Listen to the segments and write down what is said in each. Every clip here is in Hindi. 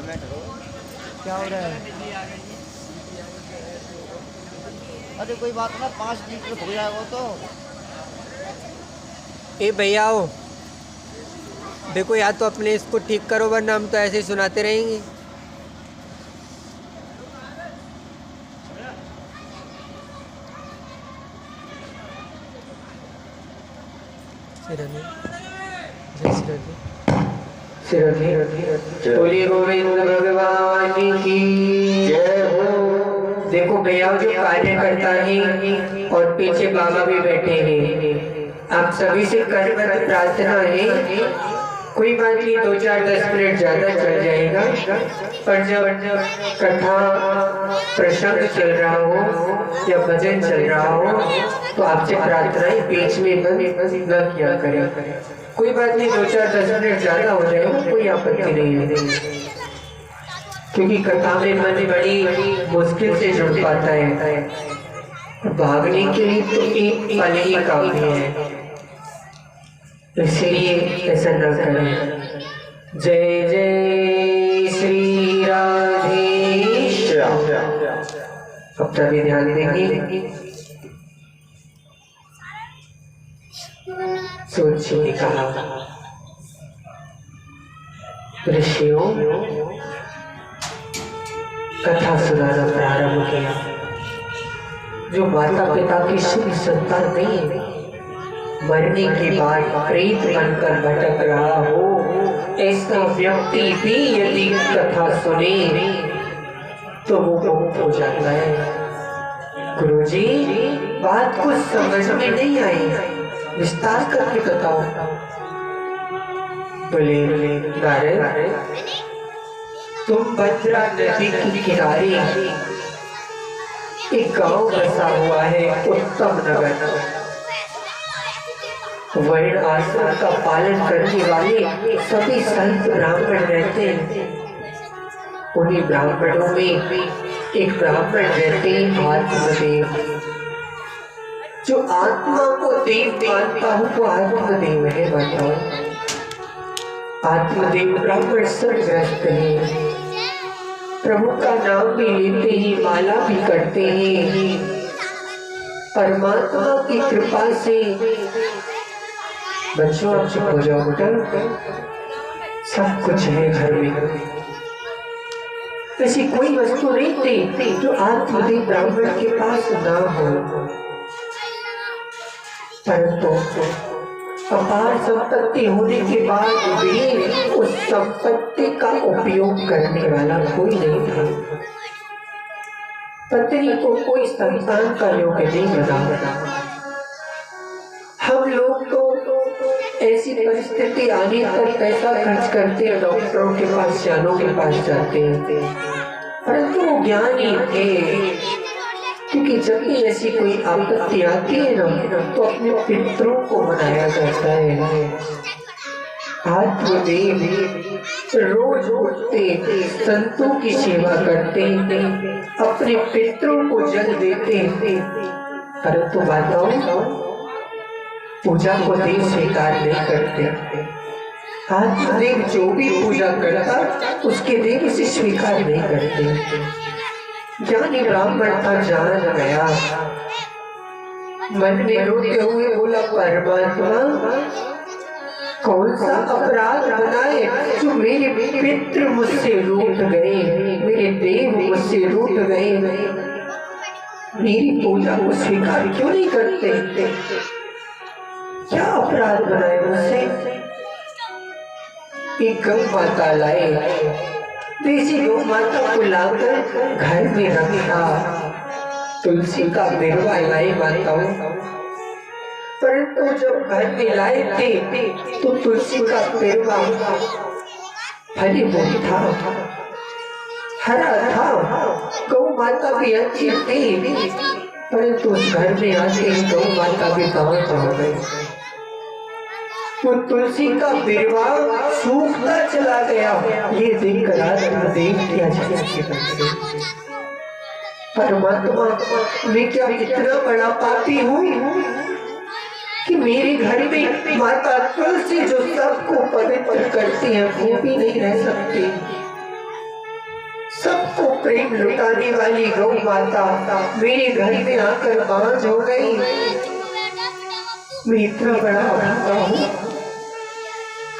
क्या हो रहा है? अरे कोई बात ना, 5 लीटर हो जाएगा तो। ए भैया आओ, देखो या तो अपने इसको ठीक करो वरना हम तो ऐसे ही सुनाते रहेंगे। बोलिए गोविंद भगवान की जय हो। देखो भैया जो कार्यकर्ता है और पीछे बाबा भी बैठे हैं, आप सभी से करबद्ध प्रार्थना है, कोई बात नहीं 2-4-10 मिनट ज्यादा चल जाएगा, पर जब कथा प्रसंग चल रहा हो या भजन चल रहा हो तो आपसे प्रार्थनाएं बीच में बंद न किया करें। कोई बात नहीं 2-4-10 मिनट ज्यादा हो जाएगा, कोई आपत्ति नहीं है, क्योंकि कथा में मन बड़ी मुश्किल से जुड़ पाता है, भागने के लिए तो एक पल ही काफी है, इसलिए ऐसा न करें। जय जय श्री राधेश्याम। अब सभी ध्यान देंगे, सोचिए कहा ऋषियों कथा सुनाना प्रारंभ किया। जो माता पिता की शुभ संतान नहीं है, मरने के बाद प्रेत बनकर भटक रहा हो, ऐसा व्यक्ति भी यदि कथा सुने तो वो मुक्त हो जाता है। गुरुजी बात कुछ समझ में नहीं आई, विस्तार करके बताओ। बोले नारद, तुम भद्रा नदी के किनारे एक गांव बसा हुआ है, उत्तम नगर। वर्ण आश्रम का पालन करने वाले सभी संत ब्राह्मण रहते हैं। उन्हीं ब्राह्मणों में एक ब्राह्मण रहते हैं आत्मदेव। जो आत्मा को देव मानता हूँ वो आत्मदेव है। बताओ, आत्मदेव ब्राह्मण सर्वग्रस्त है, प्रभु का नाम भी लेते ही माला भी करते हैं। परमात्मा की कृपा से बच्चों आप चुप हो जाओ बेटा, सब कुछ है घर में, ऐसी कोई वस्तु नहीं थी जो आत्मदेव ब्राह्मण के पास ना हो, परंतु अपार संपत्ति होने के बाद भी उस संपत्ति का उपयोग करने वाला कोई नहीं था। पत्नी को कोई संतान का योग नहीं बना। हम लोग तो ऐसी परिस्थिति आने पर पैसा खर्च करते हैं, डॉक्टरों के पास, सियानों के पास जाते हैं, परंतु वो ज्ञानी थे, क्योंकि जब भी ऐसी कोई आपत्ति आती है ना तो अपने पितरों को मनाया जाता है। आत्मदेव रोज उठते, संतों की सेवा करते, अपने पितरों को जल देते, परंतु बताओ पूजा को देव स्वीकार नहीं करते। आत्मदेव जो भी पूजा करता उसके देव उसे स्वीकार नहीं करते। ज्ञानी ब्राह्मण था, जान गया, मन में रोते हुए बोला, परमात्मा कौन सा अपराध बनाए जो मेरे पितृ मुझसे रूठ गए, मेरे देव मुझसे रूठ गए, मेरी पूजा को स्वीकार क्यों नहीं करते? क्या अपराध बनाए मुझसे? एक गौ माता लाए, देसी गौ माता को लाकर घर में रखा, तुलसी का बिरवा लाए माताओं, परंतु जब घर में लाए थे तो तुलसी का बिरवा फली फूल था, हरा था, गौ माता भी अच्छी थी, परंतु उस घर में आके गौ माता भी गाँव हो गई। वो तुलसी का बिरवा सूखता चला गया, ये देखकर आत्मदेव क्या परमात्मा मैं क्या इतना बड़ा पापी हूँ कि मेरे घर में माता तुलसी जो सबको पवित्र करती है वो भी नहीं रह सकती। सबको प्रेम लुटाने वाली गौ माता मेरे घर में आकर बांझ हो गई। मैं इतना बड़ा भागा हूँ।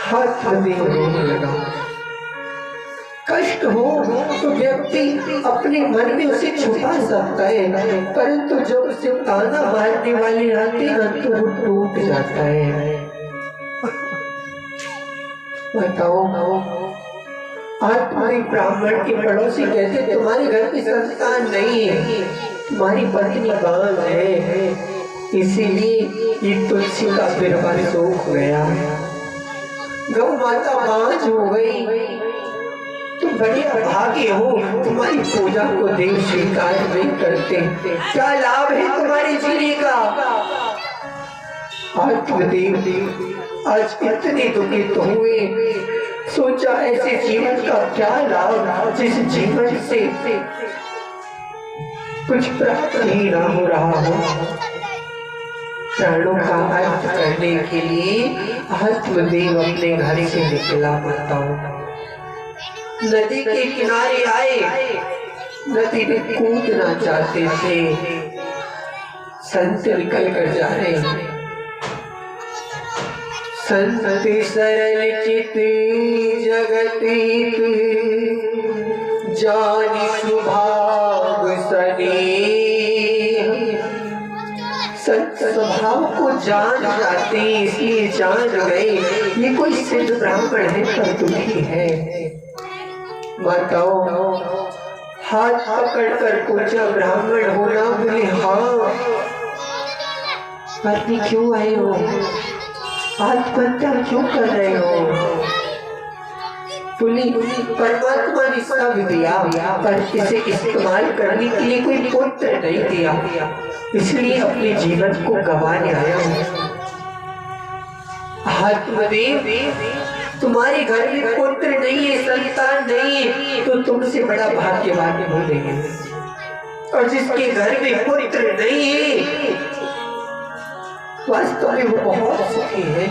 हाथ में रोने लगा। कष्ट हो तो व्यक्ति अपने मन में उसे छुपा सकता है, परंतु जब उसे ताना मारने वाले आते हैं तो वो टूट जाता है। बताओ, आज तुम्हारे ब्राह्मण के पड़ोसी कहते तुम्हारे घर में संतान नहीं है, तुम्हारी पत्नी बांझ है, इसीलिए ये तुलसी का बिरवा सूख गया। गौ माता बांझ हो गई। तुम बड़े अभागे हो, तुम्हारी पूजा को देव स्वीकार नहीं करते। क्या लाभ है तुम्हारे जीने का? आत्मदेव आज इतने दुखित हुए, सोचा ऐसे जीवन का क्या लाभ जिस जीवन से कुछ प्राप्त ही ना हो रहा हो। प्राणों का अंत करने के लिए आत्मदेव अपने घर से निकला। बताओ, नदी के किनारे आए, नदी में कूदना चाहते थे, संत निकल कर जा रहे हैं। संत सरल चित जगती जानि सुभाग सने। संत स्वभाव को जान जाते, इसलिए जान गए ये कोई सिद्ध ब्राह्मण है पर दुखी है। बताओ, हाथ पकड़ कर पूछा ब्राह्मण हो ना? बोले हाँ। पत्नी क्यों आए हो? आत्महत्या क्यों कर रहे हो? बोली परमात्मा ने सब दिया पर इसे इस्तेमाल करने के लिए कोई पुत्र नहीं दिया, इसलिए अपने जीवन को गंवाने आया हूँ। आत्मदेव, तुम्हारे घर में पुत्र नहीं है, संतान नहीं है, तो तुमसे बड़ा भाग्यवान बोलेंगे। और जिसके घर में पुत्र नहीं है वास्तव में वो बहुत सुखी है।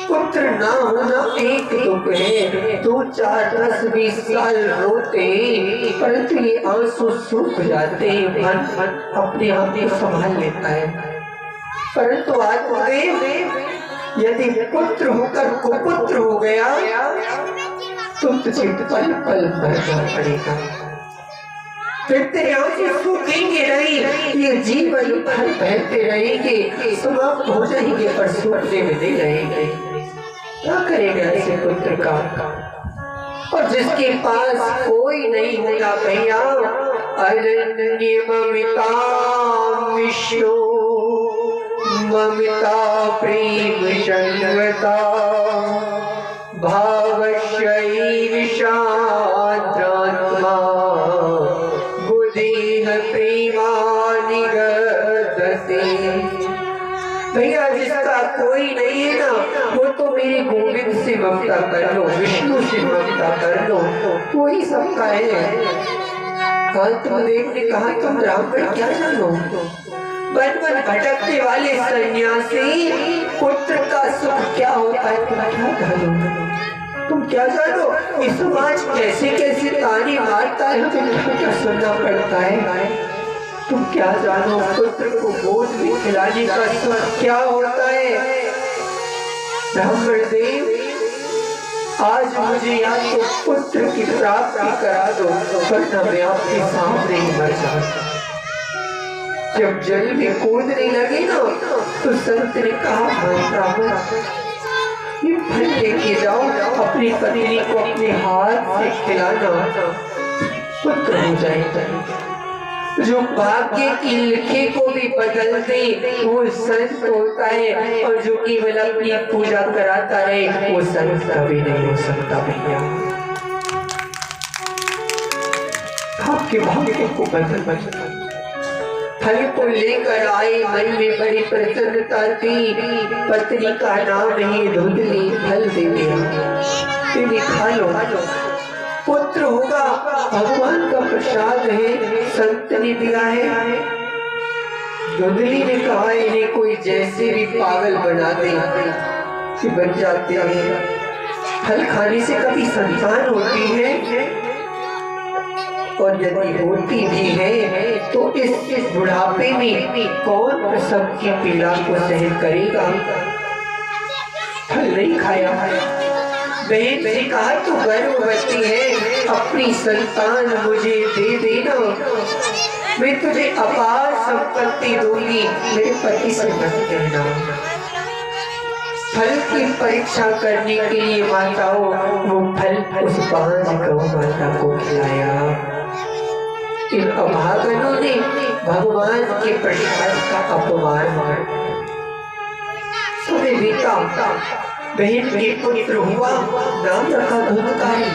पुत्र ना होना एक दुख है, 2, 4, 10, 20 साल रोते परंतु ये आंसू सूख जाते, मन अपने आप को संभाल लेता है। परंतु आत्मदेव, यदि पुत्र होकर कुपुत्र हो गया तो तुझे पल पल मरना पड़ेगा। फिर तेरे आंसू सूखेंगे नहीं, ये जीवन भर बहते रहेंगे, समाप्त हो जाएंगे पर सूखने में नहीं रहेंगे। क्या करेगा ऐसे पुत्र का? और जिसके पास कोई नहीं होगा भैया, अनन्य ममता विष्णु ममता प्रेम संगता भावशयी विषाद्रात्मा बुद्धि प्रेमानि गदते। भैया जिसका कोई नहीं है ना, वो तो मेरे गोविंद से ममता कर लो, विष्णु से ममता कर लो, वो ही सबका है। आत्मदेव ने कहा तुम ब्राह्मण क्या जानो? वन वन भटकने वाले सन्यासी, पुत्र का सुख क्या होता है तुम क्या जानो? तुम क्या जानो? इस समाज कैसे कैसे ताने मारता है, तुम्हें क्या सुनना पड़ता है? तुम क्या जानो पुत्र को गोद में खिलाने का सुख क्या होता है? ब्राह्मण देव, आज मुझे या तो पुत्र की प्राप्ति करा दो वरना मैं आपके सामने ही मर जाऊंगा। जब जल में कूदने लगे ना तो संत ने कहा ब्राह्मण, ये फल लेके जाओ, अपनी पत्नी को अपने हाथ से खिलाना, पुत्र हो जाएगा। जो भाग्य की लिखे को भी बदल दे वो संत होता है, और जो केवल अपनी पूजा कराता है वो संत कभी नहीं हो सकता। भैया आपके भाग्य को बदल फल को लेकर आए, मन में बड़ी प्रसन्नता थी। पत्नी का नाम ही धुंधली, फल दे दिया, खा लो, पुत्र होगा, भगवान का प्रसाद है, संत ने दिया है। धुंधली ने कहा इन्हें कोई जैसे भी पागल बना दे कि बन जाते हैं। फल खाने से कभी संतान होती है? और यदि होती भी है तो इस बुढ़ापे में कौन प्रसव की पीड़ा को सहन करेगा। फल नहीं खाया। बहन ने कहा तू गर्भवती है, अपनी संतान मुझे दे देना, मैं तुझे अपार संपत्ति दूंगी, मेरे पति से मत कहना। फल की परीक्षा करने के लिए माताओं वो फल उस 5 गौ माता को खिलाया। इन अभागनों ने भगवान के प्रसाद का अपमान मार। समय बीता, बहन के पुत्र हुआ, नाम रखा धुंधकारी,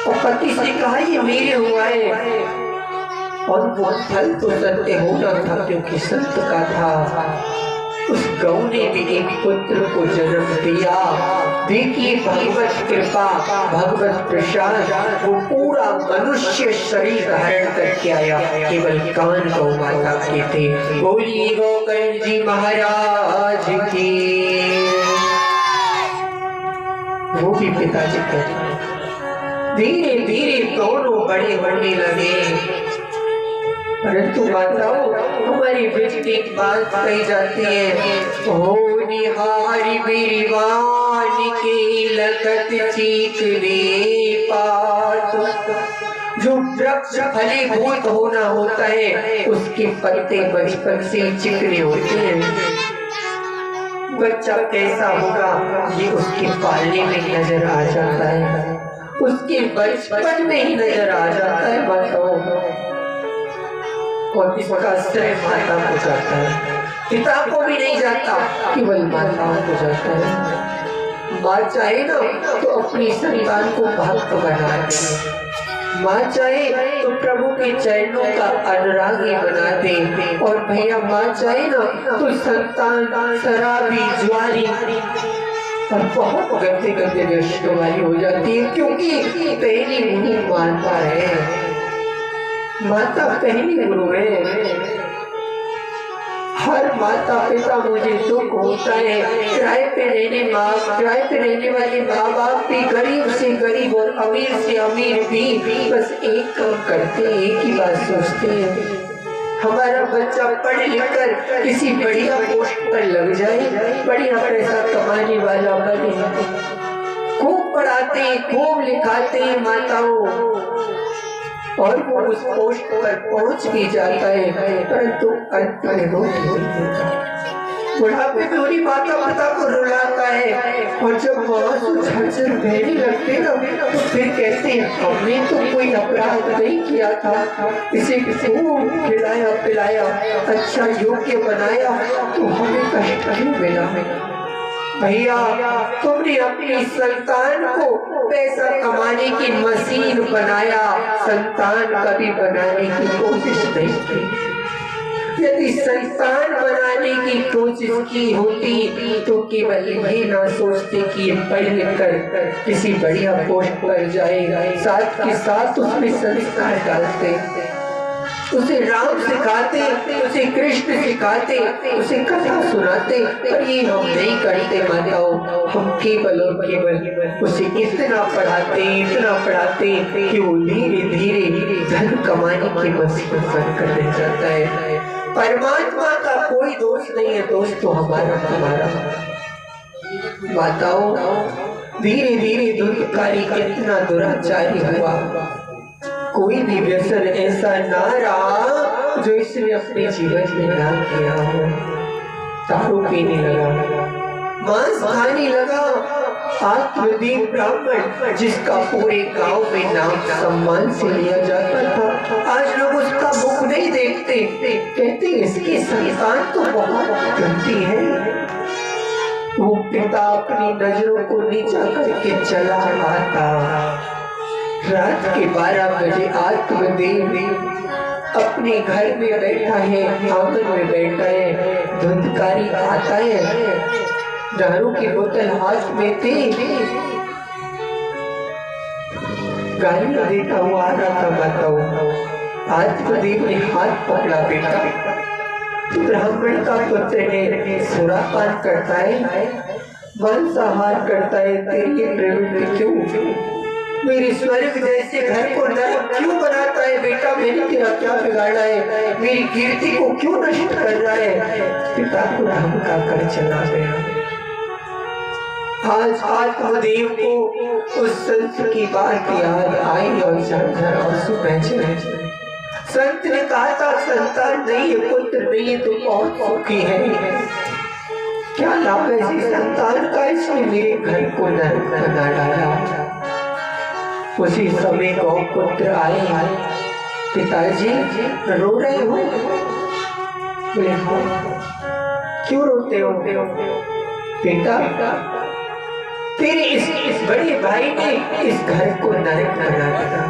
और पति से कहा ये मेरे हुआ है, और वो फल तो सत्य होना था क्योंकि सत्य का था। उस गौ ने भी एक पुत्र को जन्म दिया। देखिए भगवत कृपा, भगवत प्रसाद, वो पूरा मनुष्य शरीर धारण करके आया, केवल कान गौ माता के थे। बोलिए गोकर्ण जी महाराज की। वो भी पिताजी कहते धीरे धीरे दोनों बड़े बनने लगे। परंतु माताओं हमारी वैदिक बात कही जाती है, हो निहारी मेरी वाणी की लगत चीकने पात। जो वृक्ष फलीभूत होना होता है उसके पत्ते बचपन से चिकने होते हैं। बच्चा कैसा होगा ये उसके पालने में नजर आ जाता है, उसके बचपन में ही नजर आ जाता है माताओं। और इसका श्रेय माता को जाता है, पिता को भी नहीं जाता, केवल माताओं को जाता है। माँ चाहे ना तो अपनी संतान को भक्त बना दे, माँ चाहे तो प्रभु के चरणों का अनुरागी बना दे, और भैया माँ चाहे ना तो संतान शराबी, ज्वारी और बहुत गंदे गंदे व्यसनों वाली हो जाती है, क्योंकि पहली उन्हीं मानता है। माता पहली गुरु है। हर माता पिता मुझे दुख होता है, किराए पे रहने वाले माँ बाप भी गरीब से गरीब और अमीर से अमीर भी बस एक काम करते, एक ही बात सोचते हैं, हमारा बच्चा पढ़ लिख कर किसी बढ़िया पोस्ट पर लग जाए, बढ़िया पैसा कमाने वाला बने। खूब पढ़ाते, खूब लिखाते माताओं, और वो उस पोस्ट पर पहुंच भी जाता है, परंतु अंत में रो बुढ़ापे में उन्हीं माता पिता को रुलाता है। और जब आंसू झरझर बहने लगते ना तो फिर कहते हैं हमने तो कोई अपराध नहीं किया था, इसे खूब खिलाया पिलाया, अच्छा योग्य बनाया, तो हमें कष्ट नहीं मिला। भैया तुमने अपनी संतान को पैसा कमाने की मशीन बनाया, संतान कभी बनाने की कोशिश नहीं की। यदि संतान बनाने की कोशिश की होती तो केवल ये ना सोचते कि ये पढ़ लिख कर किसी बढ़िया पोस्ट पर जाएगा, साथ के साथ उसमें संस्कार डालते, उसे राम सिखाते, उसे कृष्ण सिखाते, उसे कथा सुनाते, पर ये हम नहीं करते माताओं। हम केवल और केवल उसे इतना पढ़ाते कि वो धीरे धीरे धन कमाने की मसीबत बनकर रह जाता है। परमात्मा का कोई दोष नहीं है, दोष तो हमारा। माताओं धीरे धीरे धुंधकारी कितना दुराचारी हुआ। कोई भी व्यसन ऐसा ना रहा जो इसने अपने जीवन में ना किया हो। दारू पीने लगा, मांस खाने लगा, आत्मदीप ब्राह्मण जिसका पूरे गांव में नाम सम्मान से लिया जाता था, आज लोग उसका मुख नहीं देखते, कहते इसकी संतान तो बहुत गंदी है। वो पिता अपनी नजरों को नीचा करके चला आता। रात के 12 बजे आत्मदेव अपने घर में बैठा है, आंगन में बैठा है, धुंधकारी आता है, दारू की बोतल हाथ में थी, गाली देता हुआ आ रहा था माताओं। आत्मदेव ने हाथ पकड़ा, बेटा ब्राह्मण का पुत्र है, सुरापान करता है, मांसाहार करता है, तेरी प्रवृत्ति क्यों? मेरे स्वर्ग जैसे घर को नरक क्यों बनाता है बेटा? मैंने तेरा क्या बिगाड़ा है? मेरी कीर्ति को क्यों नष्ट कर रहा है? पिता को धमका कर चला गया। आज आत्मदेव को उस संत की बात याद आई और झरझर आंसू बहने लगे। संत ने कहा था, संतान नहीं है, पुत्र नहीं है तो बहुत सुखी है। क्या लाभ है इसी संतान का? इसने मेरे घर को नरक बना डाला। उसी समय गौपुत्र आए। पिताजी रो रहे हो? बोले हाँ। क्यों रोते हो? बेटा तेरे इस बड़े भाई ने इस घर को नरक बना दिया।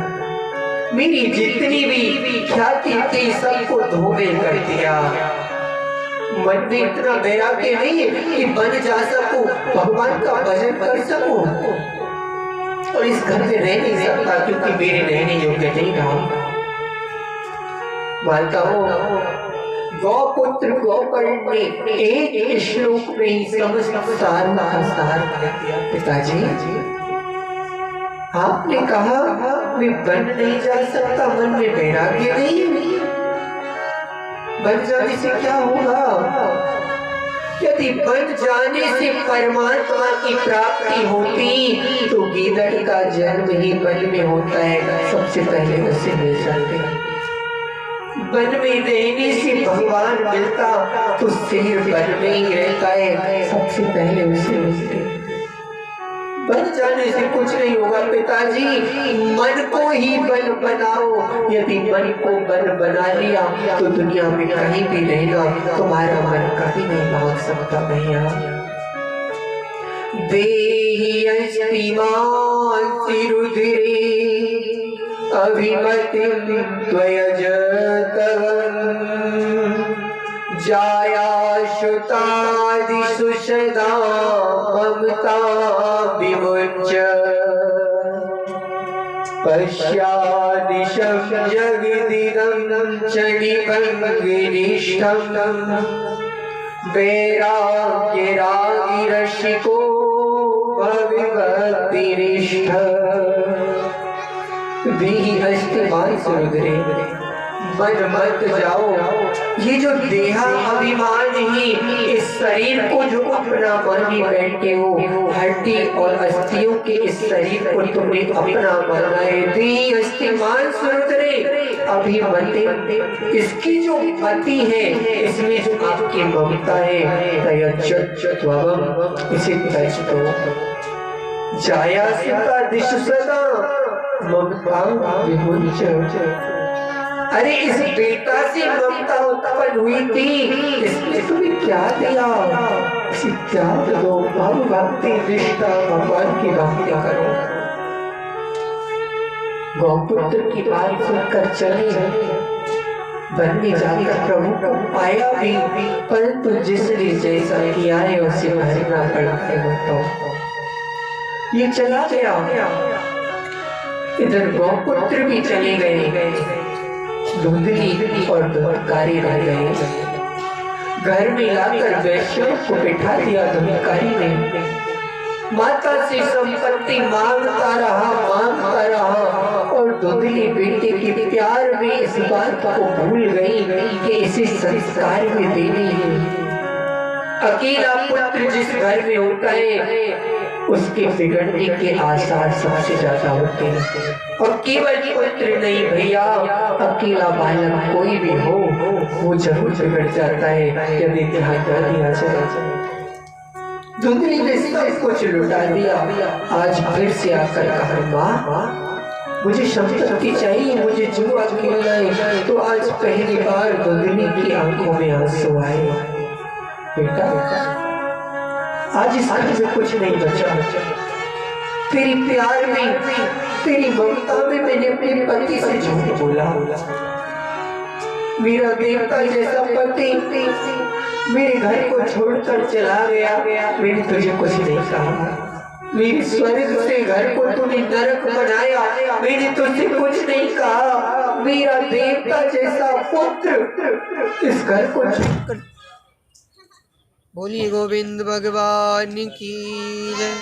मेरी जितनी भी ख्याति थी सबको धोबे कर दिया। मन में इतना वैराग्य नहीं है कि बन जा सकूं, भगवान का भजन कर सकूं, और इस घर में रह नहीं सकता क्योंकि मेरे रहने योग्य नहीं रहा। माताओं, गौपुत्र गौकर्ण ने एक श्लोक में ही समस्त सार का सार कर दिया। पिताजी आपने कहा मैं बन नहीं जा सकता, मन में वैराग्य नहीं है, बन जाने से क्या होगा? यदि बन जाने से परमात्मा की प्राप्ति होती तो गीदड़ का जन्म ही वन में होता है, सबसे पहले उसे मिल जाते। वन में रहने से भगवान मिलता तो शेर वन में ही रहता है, सबसे पहले उसे मिलते। बन जाने से कुछ नहीं होगा पिताजी, मन को ही बल बनाओ। यदि मन को बल बना लिया तो दुनिया में कहीं भी रहना तुम्हारा मन कभी नहीं भाग सकता भैया। देहि अस्तिमांसि रुधिरे अभिमतिं त्वयजतवं जायाशुतादिषु सदा ममता विमुच्य पश्यादिशं जगदिदं क्षणिभङ्गिनिष्ठं वैराग्यरागिरसिको भविभक्तिनिष्ठ देहि अस्तिमांसि रुधिरे। मन मत जाओ, ये जो देहा अभिमान ही इस शरीर को जो अपना मानी बैठे हो, हड्डी और अस्थियों के इस शरीर को तुमने अपना माना है। देहि अस्तिमांसि रुधिरे अभिमते, इसकी जो मति है, इसमें जो आपकी ममता है, तयज्जत्वं, इसे त्याज दो। जायासुतादिषु सदा ममता विमुच्य। अरे इस बेटा से ममता उत्पन्न हुई थी, इसने तुम्हें क्या दिया? इसे त्याग दो, भाव भक्ति रिश्ता भगवान की भक्ति करो। गौपुत्र की बात सुनकर चले, वन में जाकर प्रभु को पाया भी, परंतु जिसने जैसा किया है उसे भरना पड़ा है। ये चला गया, इधर गौपुत्र भी चले गए, धुंधली और धुंधकारी रह गए। घर में लाकर वैश्यों को बिठा दिया धुंधकारी ने। माता से संपत्ति मांगता रहा और धुंधली बेटे के प्यार में इस बात को भूल गई कि इसे संस्कार में देनी है। अकेला पुत्र जिस घर में होता है उसके बिगड़ने के आसार सबसे ज्यादा होते हैं। और केवल पुत्र नहीं भैया, अकेला बालक कोई भी हो वो जरूर बिगड़ जाता है यदि ध्यान न दिया जाए। धुंधली ने सब कुछ लुटा दिया। आज फिर से आकर कहा, माँ मुझे संपत्ति चाहिए, मुझे जुआ खेलना है। तो आज पहली बार धुंधली की आंखों में आंसू आए। बेटा आज इस घर में कुछ नहीं बचा। तेरी प्यार में, तेरी ममता में मैंने अपने पति से झूठ बोला। मेरा देवता जैसा पति मेरे घर को छोड़कर चला गया। मैंने तुझे कुछ नहीं कहा। मेरे स्वर्ग से घर को तूने नरक बनाया, मैंने तुझसे कुछ नहीं कहा। मेरा देवता जैसा पुत्र इस घर को छोड़कर। बोलिए गोविंद भगवान की जय।